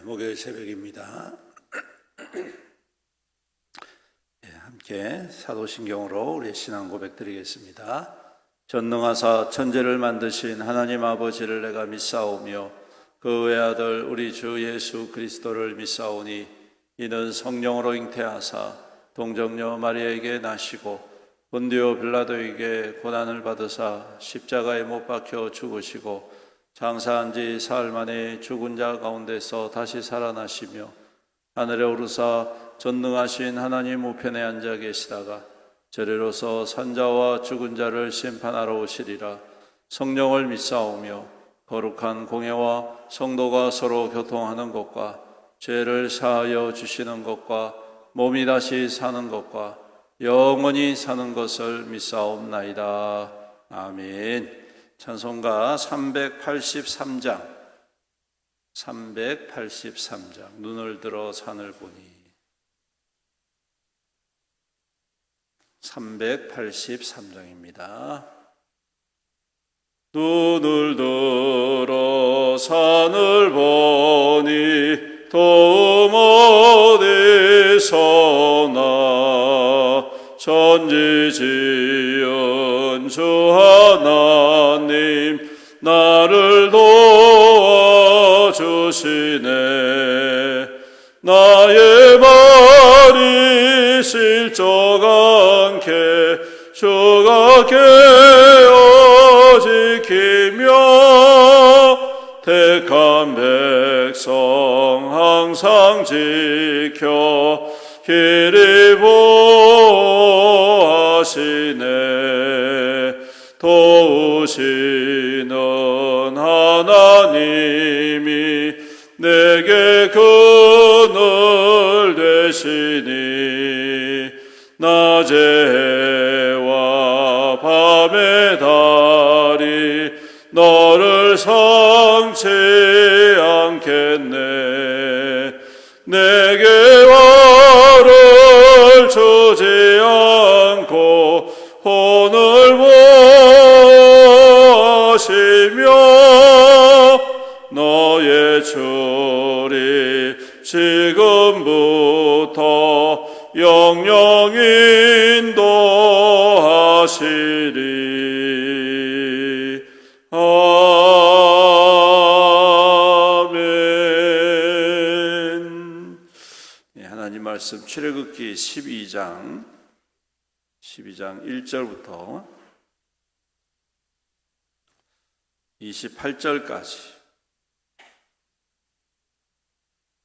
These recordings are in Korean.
목요일 새벽입니다. 함께 사도신경으로 우리의 신앙 고백 드리겠습니다. 전능하사 천지를 만드신 하나님 아버지를 내가 믿사오며 그 외아들 우리 주 예수 그리스도를 믿사오니 이는 성령으로 잉태하사 동정녀 마리아에게 나시고 본디오 빌라도에게 고난을 받으사 십자가에 못 박혀 죽으시고 장사한 지 사흘 만에 죽은 자 가운데서 다시 살아나시며 하늘에 오르사 전능하신 하나님 우편에 앉아 계시다가 저리로서 산자와 죽은 자를 심판하러 오시리라. 성령을 믿사오며 거룩한 공회와 성도가 서로 교통하는 것과 죄를 사하여 주시는 것과 몸이 다시 사는 것과 영원히 사는 것을 믿사옵나이다. 아멘. 찬송가 383장 눈을 들어 산을 보니 383장입니다. 눈을 들어 산을 보니 도움 어디서나 천지 지은 주 하나님 나를 도와주시네. 나의 말이 실족 않게 주가 깨어 지키며 택한 백성 항상 지켜 길이 보호하시네. 도우시는 하나님이 내게 그늘 되시니 낮의 해와 밤의 달이 너를 상치 않겠네. 내게 화를 주지 않고 혼을 보시며 너의 줄이 지금부터 영영 인도하시리. 아멘. 하나님 말씀 출애굽기 12장 1절부터 28절까지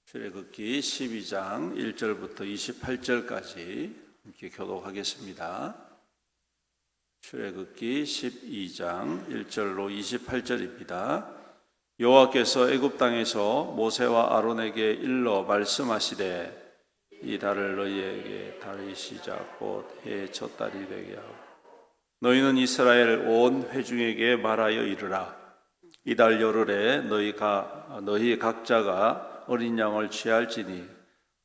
출애굽기 12장 1절부터 28절까지 함께 교독하겠습니다. 출애굽기 12장 1절로 28절입니다. 여호와께서 애굽 땅에서 모세와 아론에게 일러 말씀하시되 이 달을 너희에게 달의 시작 곧 해의 첫 달이 되게 하고 너희는 이스라엘 온 회중에게 말하여 이르라. 이달 열흘에 너희 각자가 어린 양을 취할지니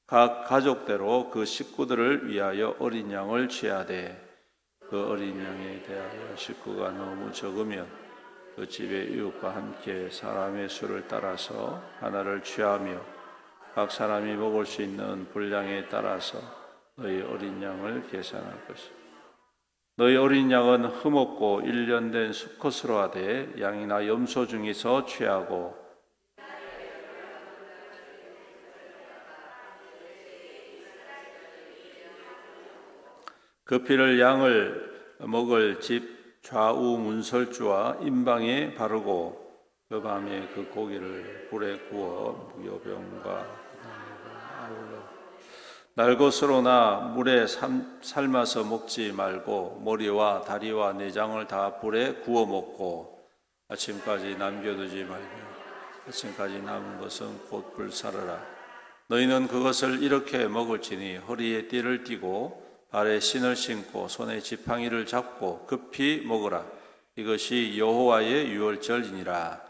각 가족대로 그 식구들을 위하여 어린 양을 취하되 그 어린 양에 대하여 식구가 너무 적으면 그 집의 이웃과 함께 사람의 수를 따라서 하나를 취하며 각 사람이 먹을 수 있는 분량에 따라서 너희 어린 양을 계산할 것이다. 너희 어린 양은 흠없고 1년 된 수컷으로 하되 양이나 염소 중에서 취하고 그 피를 양을 먹을 집 좌우 문설주와 임방에 바르고 그 밤에 그 고기를 불에 구워 무교병과 날것으로나 물에 삶아서 먹지 말고 머리와 다리와 내장을 다 불에 구워 먹고 아침까지 남겨두지 말며 아침까지 남은 것은 곧 불사르라. 너희는 그것을 이렇게 먹을지니 허리에 띠를 띠고 발에 신을 신고 손에 지팡이를 잡고 급히 먹으라. 이것이 여호와의 유월절이니라.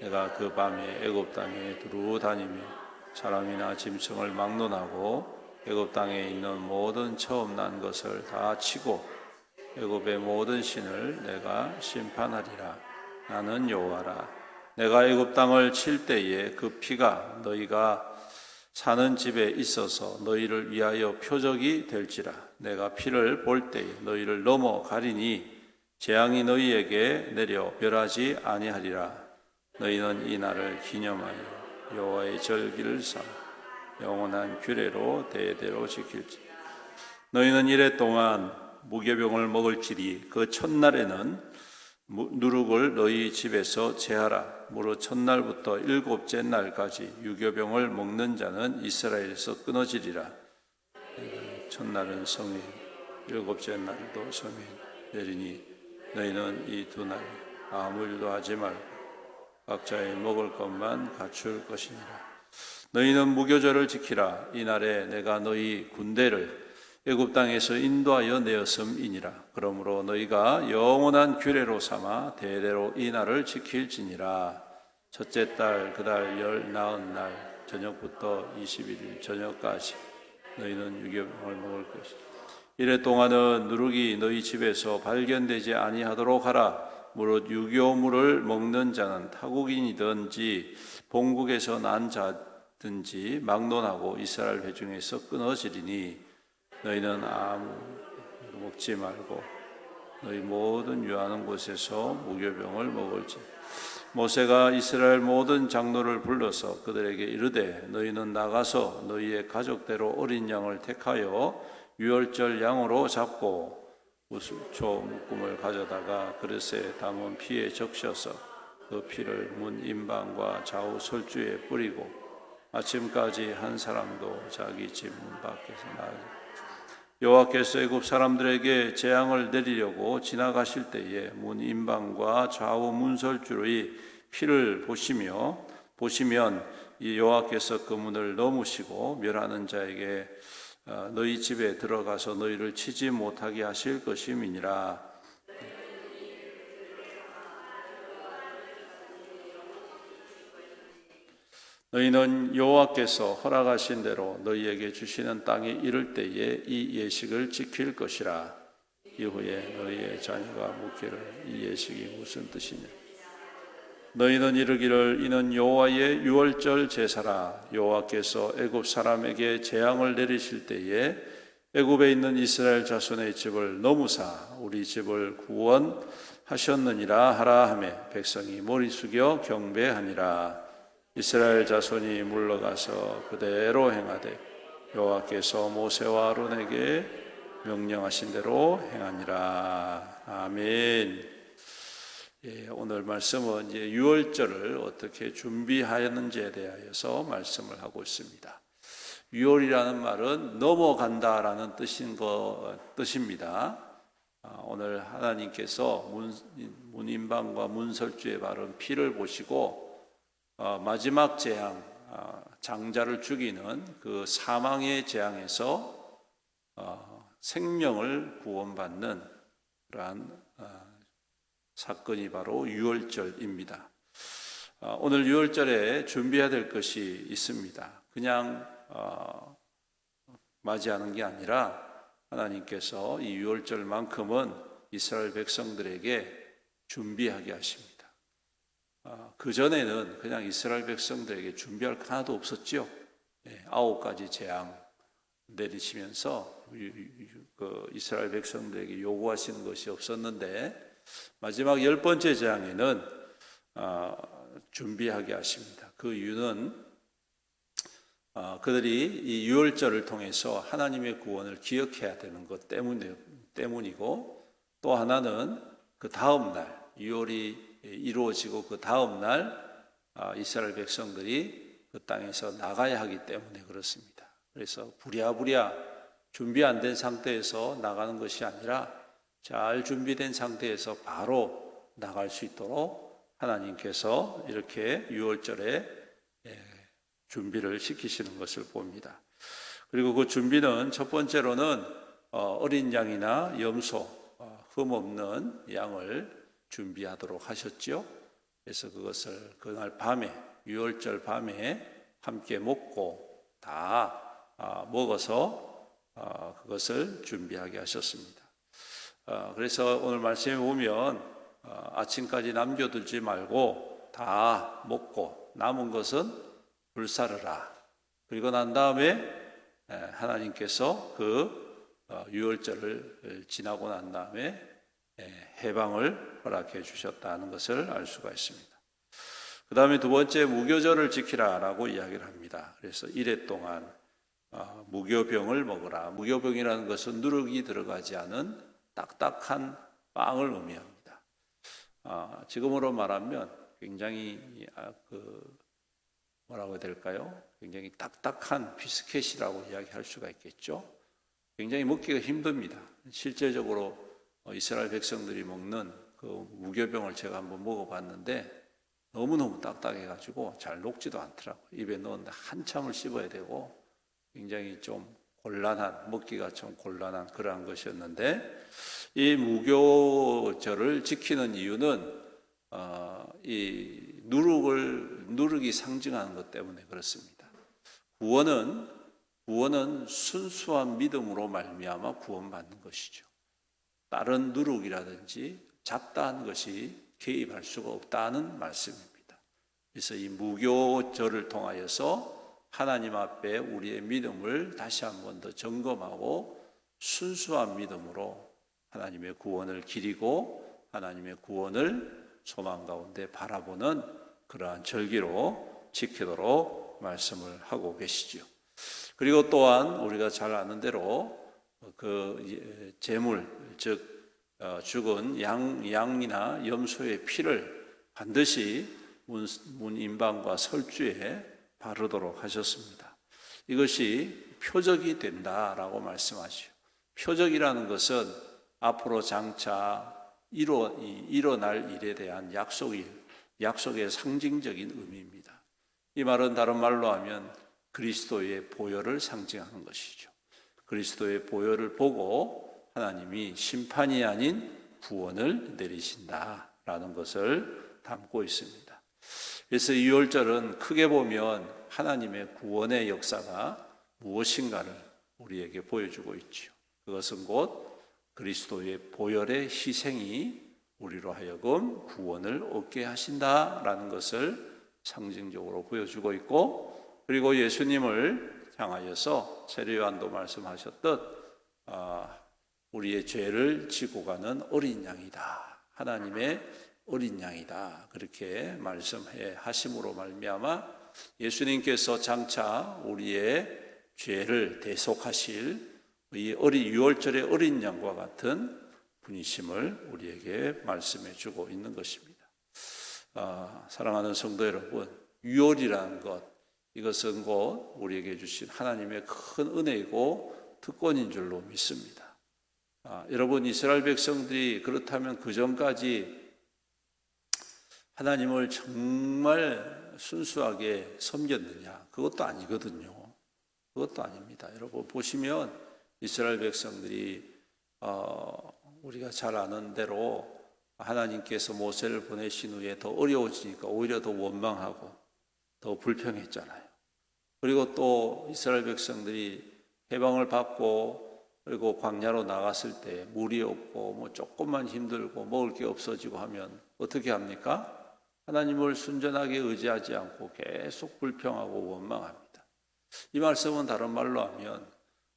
내가 그 밤에 애굽 땅에 두루 다니며 사람이나 짐승을 막론하고 애굽 땅에 있는 모든 처음 난 것을 다 치고 애굽의 모든 신을 내가 심판하리라. 나는 여호와라. 내가 애굽 땅을 칠 때에 그 피가 너희가 사는 집에 있어서 너희를 위하여 표적이 될지라. 내가 피를 볼 때에 너희를 넘어가리니 재앙이 너희에게 내려 멸하지 아니하리라. 너희는 이 날을 기념하여 여호와의 절기를 삼아 영원한 규례로 대대로 지킬지. 너희는 이래 동안 무교병을 먹을지니 그 첫날에는 누룩을 너희 집에서 제하라. 무릇 첫날부터 일곱째 날까지 유교병을 먹는 자는 이스라엘에서 끊어지리라. 첫날은 성인, 일곱째 날도 성인 내리니 너희는 이 두 날 아무 일도 하지 말고 각자의 먹을 것만 갖출 것이니라. 너희는 무교절을 지키라. 이날에 내가 너희 군대를 애굽 땅에서 인도하여 내었음이니라. 그러므로 너희가 영원한 규례로 삼아 대대로 이 날을 지킬지니라. 첫째 달 그 달 열 나흔 날 저녁부터 21일 저녁까지 너희는 유교병을 먹을 것이라. 이래 동안은 누룩이 너희 집에서 발견되지 아니하도록 하라. 무릇 유교물을 먹는 자는 타국인이든지 본국에서 난 자든지 막론하고 이스라엘 회중에서 끊어지리니 너희는 아무 먹지 말고 너희 모든 유하는 곳에서 무교병을 먹을지. 모세가 이스라엘 모든 장로를 불러서 그들에게 이르되 너희는 나가서 너희의 가족대로 어린 양을 택하여 유월절 양으로 잡고 우슬초 묶음을 가져다가 그릇에 담은 피에 적셔서 그 피를 문 임방과 좌우 설주에 뿌리고 아침까지 한 사람도 자기 집 문 밖에서 나가지. 여호와께서 애굽 사람들에게 재앙을 내리려고 지나가실 때에 문 임방과 좌우 문설주의 피를 보시면 이 여호와께서 그 문을 넘으시고 멸하는 자에게 너희 집에 들어가서 너희를 치지 못하게 하실 것임이니라. 너희는 여호와께서 허락하신 대로 너희에게 주시는 땅에 이를 때에 이 예식을 지킬 것이라. 이후에 너희의 자녀가 묻기를 이 예식이 무슨 뜻이냐. 너희는 이르기를 이는 여호와의 유월절 제사라. 여호와께서 애굽 사람에게 재앙을 내리실 때에 애굽에 있는 이스라엘 자손의 집을 넘으사 우리 집을 구원하셨느니라 하라 하매 백성이 머리 숙여 경배하니라. 이스라엘 자손이 물러가서 그대로 행하되 여호와께서 모세와 아론에게 명령하신 대로 행하니라. 아멘. 오늘 말씀은 이제 유월절을 어떻게 준비하였는지에 대하여서 말씀을 하고 있습니다. 유월이라는 말은 넘어간다라는 뜻입니다. 오늘 하나님께서 문임방과 문설주에 바른 피를 보시고 마지막 재앙, 장자를 죽이는 그 사망의 재앙에서 생명을 구원받는 그러한 사건이 바로 유월절입니다. 오늘 유월절에 준비해야 될 것이 있습니다. 그냥 맞이하는 게 아니라 하나님께서 이 유월절만큼은 이스라엘 백성들에게 준비하게 하십니다. 그 전에는 그냥 이스라엘 백성들에게 준비할 거 하나도 없었죠. 9가지 재앙 내리시면서 이스라엘 백성들에게 요구하시는 것이 없었는데 마지막 10번째 재앙에는 준비하게 하십니다. 그 이유는 그들이 이 유월절을 통해서 하나님의 구원을 기억해야 되는 것 때문이고, 또 하나는 그 다음 날 유월이 이루어지고 그 다음 날 이스라엘 백성들이 그 땅에서 나가야 하기 때문에 그렇습니다. 그래서 부랴부랴 준비 안 된 상태에서 나가는 것이 아니라 잘 준비된 상태에서 바로 나갈 수 있도록 하나님께서 이렇게 유월절에 준비를 시키시는 것을 봅니다. 그리고 그 준비는 첫 번째로는 어린 양이나 염소, 흠없는 양을 준비하도록 하셨죠. 그래서 그것을 그날 밤에, 유월절 밤에 함께 먹고 다 먹어서 그것을 준비하게 하셨습니다. 그래서 오늘 말씀에 보면 아침까지 남겨두지 말고 다 먹고 남은 것은 불사르라. 그리고 난 다음에 하나님께서 그 유월절을 지나고 난 다음에 해방을 허락해 주셨다는 것을 알 수가 있습니다. 그 다음에 두 번째, 무교절을 지키라라고 이야기를 합니다. 그래서 이래 동안 무교병을 먹어라. 무교병이라는 것은 누룩이 들어가지 않은 딱딱한 빵을 의미합니다. 지금으로 말하면 굉장히 뭐라고 해야 될까요? 굉장히 딱딱한 비스켓이라고 이야기할 수가 있겠죠. 굉장히 먹기가 힘듭니다. 실제적으로 이스라엘 백성들이 먹는 그 무교병을 제가 한번 먹어봤는데 너무너무 딱딱해가지고 잘 녹지도 않더라고요. 입에 넣었는데 한참을 씹어야 되고 굉장히 좀 곤란한, 먹기가 좀 곤란한 그러한 것이었는데, 이 무교절을 지키는 이유는 이 누룩이 상징하는 것 때문에 그렇습니다. 구원은 순수한 믿음으로 말미암아 구원받는 것이죠. 다른 누룩이라든지 잡다한 것이 개입할 수가 없다는 말씀입니다. 그래서 이 무교절을 통하여서 하나님 앞에 우리의 믿음을 다시 한 번 더 점검하고 순수한 믿음으로 하나님의 구원을 기리고 하나님의 구원을 소망 가운데 바라보는 그러한 절기로 지키도록 말씀을 하고 계시죠. 그리고 또한 우리가 잘 아는 대로 그 제물, 즉 죽은 양이나 염소의 피를 반드시 문인방과 설주에 바르도록 하셨습니다. 이것이 표적이 된다라고 말씀하시죠. 표적이라는 것은 앞으로 장차 일어날 일에 대한 약속의 상징적인 의미입니다. 이 말은 다른 말로 하면 그리스도의 보혈을 상징하는 것이죠. 그리스도의 보혈을 보고 하나님이 심판이 아닌 구원을 내리신다라는 것을 담고 있습니다. 그래서 이 유월절은 크게 보면 하나님의 구원의 역사가 무엇인가를 우리에게 보여주고 있죠. 그것은 곧 그리스도의 보혈의 희생이 우리로 하여금 구원을 얻게 하신다라는 것을 상징적으로 보여주고 있고, 그리고 예수님을 향하여서 세례요한도 말씀하셨듯 우리의 죄를 지고 가는 어린 양이다. 하나님의 어린 양이다. 그렇게 말씀해 하심으로 말미암아 예수님께서 장차 우리의 죄를 대속하실 이 유월절의 어린 양과 같은 분이심을 우리에게 말씀해 주고 있는 것입니다. 사랑하는 성도 여러분, 유월이라는 것, 이것은 곧 우리에게 주신 하나님의 큰 은혜이고 특권인 줄로 믿습니다. 여러분, 이스라엘 백성들이 그렇다면 그 전까지 하나님을 정말 순수하게 섬겼느냐? 그것도 아니거든요. 그것도 아닙니다. 여러분 보시면 이스라엘 백성들이 우리가 잘 아는 대로 하나님께서 모세를 보내신 후에 더 어려워지니까 오히려 더 원망하고 더 불평했잖아요. 그리고 또 이스라엘 백성들이 해방을 받고 그리고 광야로 나갔을 때 물이 없고 뭐 조금만 힘들고 먹을 게 없어지고 하면 어떻게 합니까? 하나님을 순전하게 의지하지 않고 계속 불평하고 원망합니다. 이 말씀은 다른 말로 하면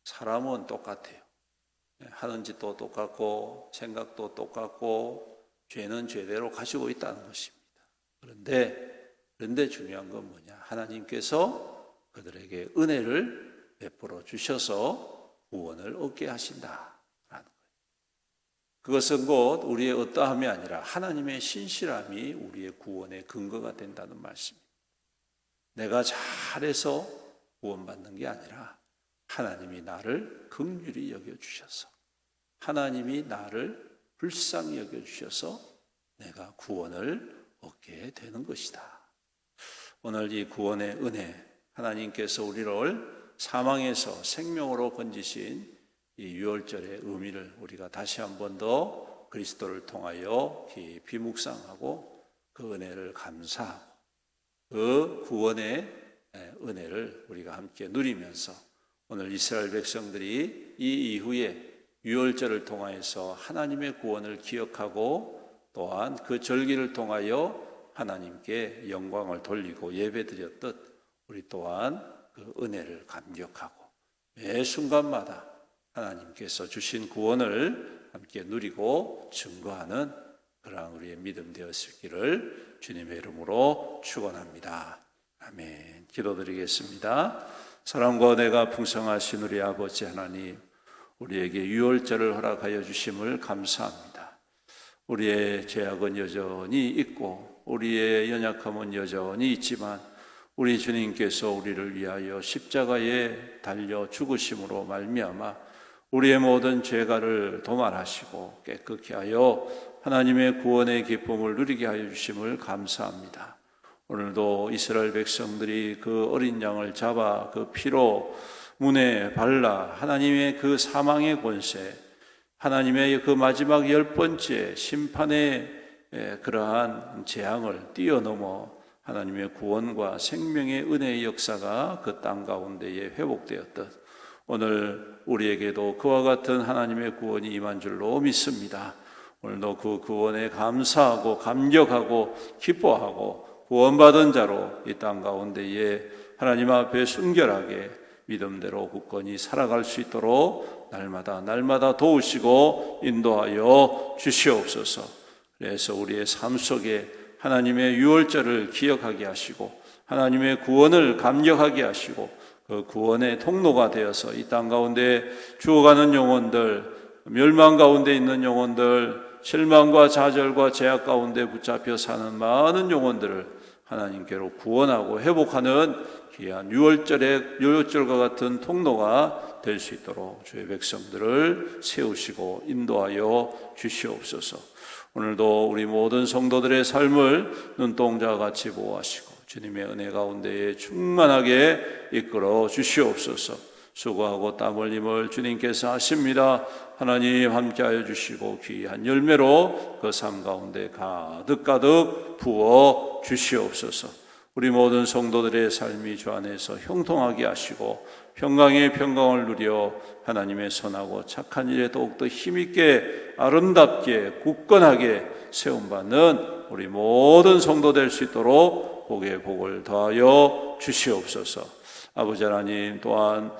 사람은 똑같아요. 하는 짓도 똑같고 생각도 똑같고 죄는 죄대로 가지고 있다는 것입니다. 그런데 중요한 건 뭐냐? 하나님께서 그들에게 은혜를 베풀어 주셔서 구원을 얻게 하신다라는 거예요. 그것은 곧 우리의 어떠함이 아니라 하나님의 신실함이 우리의 구원의 근거가 된다는 말씀입니다. 내가 잘해서 구원받는 게 아니라 하나님이 나를 긍휼히 여겨주셔서, 하나님이 나를 불쌍히 여겨주셔서 내가 구원을 얻게 되는 것이다. 오늘 이 구원의 은혜, 하나님께서 우리를 사망에서 생명으로 건지신 이 유월절의 의미를 우리가 다시 한 번 더 그리스도를 통하여 깊이 묵상하고 그 은혜를 감사하고 그 구원의 은혜를 우리가 함께 누리면서 오늘 이스라엘 백성들이 이 이후에 유월절을 통하여서 하나님의 구원을 기억하고 또한 그 절기를 통하여 하나님께 영광을 돌리고 예배드렸듯 우리 또한 그 은혜를 감격하고 매 순간마다 하나님께서 주신 구원을 함께 누리고 증거하는 그러한 우리의 믿음 되었을기를 주님의 이름으로 축원합니다. 아멘. 기도드리겠습니다. 사랑과 은혜가 풍성하신 우리 아버지 하나님, 우리에게 유월절을 허락하여 주심을 감사합니다. 우리의 죄악은 여전히 있고 우리의 연약함은 여전히 있지만 우리 주님께서 우리를 위하여 십자가에 달려 죽으심으로 말미암아 우리의 모든 죄가를 도말하시고 깨끗게 하여 하나님의 구원의 기쁨을 누리게 하여 주심을 감사합니다. 오늘도 이스라엘 백성들이 그 어린 양을 잡아 그 피로 문에 발라 하나님의 그 사망의 권세, 하나님의 그 마지막 10번째 심판의 그러한 재앙을 뛰어넘어 하나님의 구원과 생명의 은혜의 역사가 그 땅 가운데에 회복되었듯 오늘 우리에게도 그와 같은 하나님의 구원이 임한 줄로 믿습니다. 오늘도 그 구원에 감사하고 감격하고 기뻐하고 구원받은 자로 이 땅 가운데에 하나님 앞에 순결하게 믿음대로 굳건히 살아갈 수 있도록 날마다 도우시고 인도하여 주시옵소서. 그래서 우리의 삶 속에 하나님의 유월절을 기억하게 하시고 하나님의 구원을 감격하게 하시고 그 구원의 통로가 되어서 이 땅 가운데 죽어가는 영혼들, 멸망 가운데 있는 영혼들, 실망과 좌절과 죄악 가운데 붙잡혀 사는 많은 영혼들을 하나님께로 구원하고 회복하는 귀한 유월절과 같은 통로가 될 수 있도록 주의 백성들을 세우시고 인도하여 주시옵소서. 오늘도 우리 모든 성도들의 삶을 눈동자와 같이 보호하시고 주님의 은혜 가운데에 충만하게 이끌어 주시옵소서. 수고하고 땀 흘림을 주님께서 하십니다. 하나님 함께하여 주시고 귀한 열매로 그 삶 가운데 가득 부어 주시옵소서. 우리 모든 성도들의 삶이 주 안에서 형통하게 하시고 평강의 평강을 누려 하나님의 선하고 착한 일에 더욱더 힘있게 아름답게 굳건하게 세움받는 우리 모든 성도 될 수 있도록 복의 복을 더하여 주시옵소서. 아버지 하나님, 또한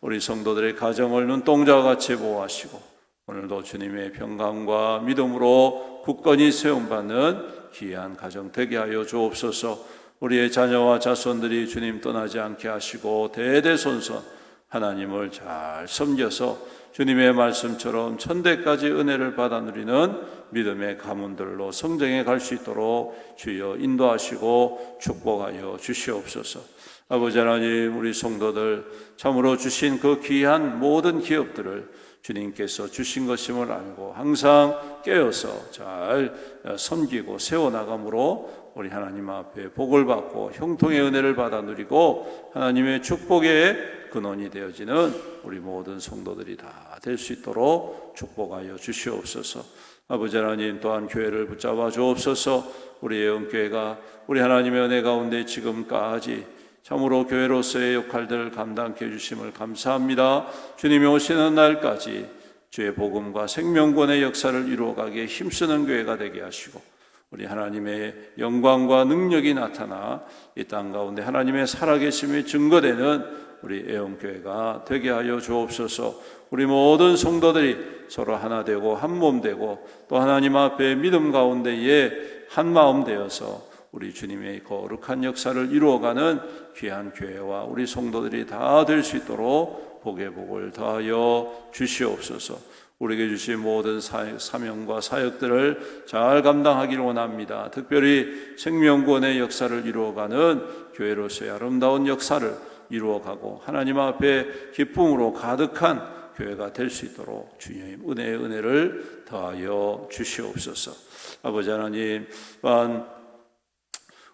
우리 성도들의 가정을 눈동자와 같이 보호하시고 오늘도 주님의 평강과 믿음으로 굳건히 세움받는 귀한 가정 되게 하여 주옵소서. 우리의 자녀와 자손들이 주님 떠나지 않게 하시고 대대손손 하나님을 잘 섬겨서 주님의 말씀처럼 천대까지 은혜를 받아 누리는 믿음의 가문들로 성장해 갈 수 있도록 주여 인도하시고 축복하여 주시옵소서. 아버지 하나님, 우리 성도들 참으로 주신 그 귀한 모든 기업들을 주님께서 주신 것임을 알고 항상 깨어서 잘 섬기고 세워나감으로 우리 하나님 앞에 복을 받고 형통의 은혜를 받아 누리고 하나님의 축복의 근원이 되어지는 우리 모든 성도들이 다 될 수 있도록 축복하여 주시옵소서. 아버지 하나님, 또한 교회를 붙잡아 주옵소서. 우리의 영교회가 우리 하나님의 은혜 가운데 지금까지 참으로 교회로서의 역할들을 감당케 해주심을 감사합니다. 주님이 오시는 날까지 주의 복음과 생명권의 역사를 이루어가기에 힘쓰는 교회가 되게 하시고 우리 하나님의 영광과 능력이 나타나 이 땅 가운데 하나님의 살아계심이 증거되는 우리 애원교회가 되게 하여 주옵소서. 우리 모든 성도들이 서로 하나 되고 한 몸 되고 또 하나님 앞에 믿음 가운데에 한 마음 되어서 우리 주님의 거룩한 역사를 이루어가는 귀한 교회와 우리 성도들이 다 될 수 있도록 복의 복을 더하여 주시옵소서. 우리에게 주신 모든 사명과 사역들을 잘 감당하기를 원합니다. 특별히 생명구원의 역사를 이루어가는 교회로서의 아름다운 역사를 이루어가고 하나님 앞에 기쁨으로 가득한 교회가 될 수 있도록 주님 은혜의 은혜를 더하여 주시옵소서. 아버지 하나님, 또한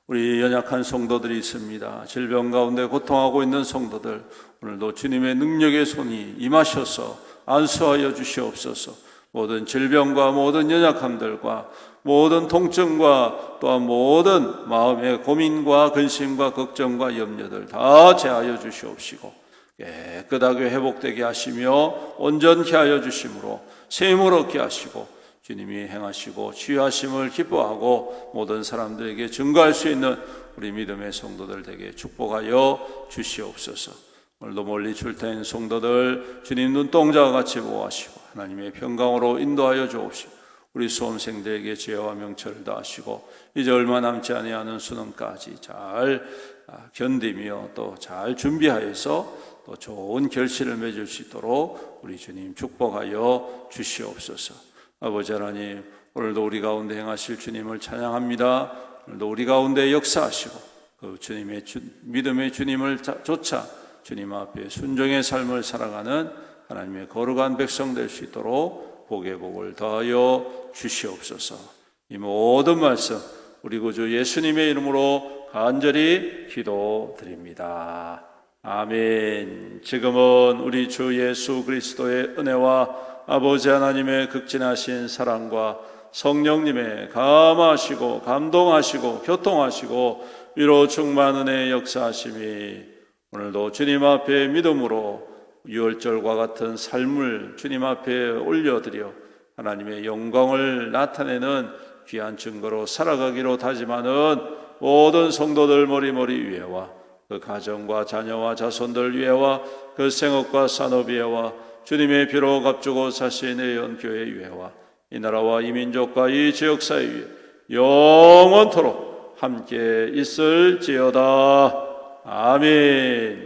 우리 연약한 성도들이 있습니다. 질병 가운데 고통하고 있는 성도들, 오늘도 주님의 능력의 손이 임하셔서 안수하여 주시옵소서. 모든 질병과 모든 연약함들과 모든 통증과 또한 모든 마음의 고민과 근심과 걱정과 염려들 다 제하여 주시옵시고 깨끗하게 회복되게 하시며 온전케 하여 주심으로 새 힘을 얻게 하시고 주님이 행하시고 치유하심을 기뻐하고 모든 사람들에게 증거할 수 있는 우리 믿음의 성도들 되게 축복하여 주시옵소서. 오늘도 멀리 출타인 성도들 주님 눈동자와 같이 보호하시고 하나님의 평강으로 인도하여 주옵시고 우리 수험생들에게 지혜와 명철을 다하시고 이제 얼마 남지 아니하는 수능까지 잘 견디며 또 잘 준비하여서 또 좋은 결실을 맺을 수 있도록 우리 주님 축복하여 주시옵소서. 아버지 하나님, 오늘도 우리 가운데 행하실 주님을 찬양합니다. 오늘도 우리 가운데 역사하시고 그 주님의 믿음의 주님을 쫓아 주님 앞에 순종의 삶을 살아가는 하나님의 거룩한 백성 될 수 있도록 복의 복을 더하여 주시옵소서. 이 모든 말씀 우리 구주 예수님의 이름으로 간절히 기도드립니다. 아멘. 지금은 우리 주 예수 그리스도의 은혜와 아버지 하나님의 극진하신 사랑과 성령님의 감화하시고 감동하시고 교통하시고 위로 충만 은혜의 역사하심이 오늘도 주님 앞에 믿음으로 유월절과 같은 삶을 주님 앞에 올려드려 하나님의 영광을 나타내는 귀한 증거로 살아가기로 다짐하는 모든 성도들 머리머리 위에와 그 가정과 자녀와 자손들 위에와 그 생업과 산업 위에와 주님의 피로 값주고 사신 애연교회 위에와 이 나라와 이 민족과 이 지역사회 위에 영원토록 함께 있을지어다. 아멘.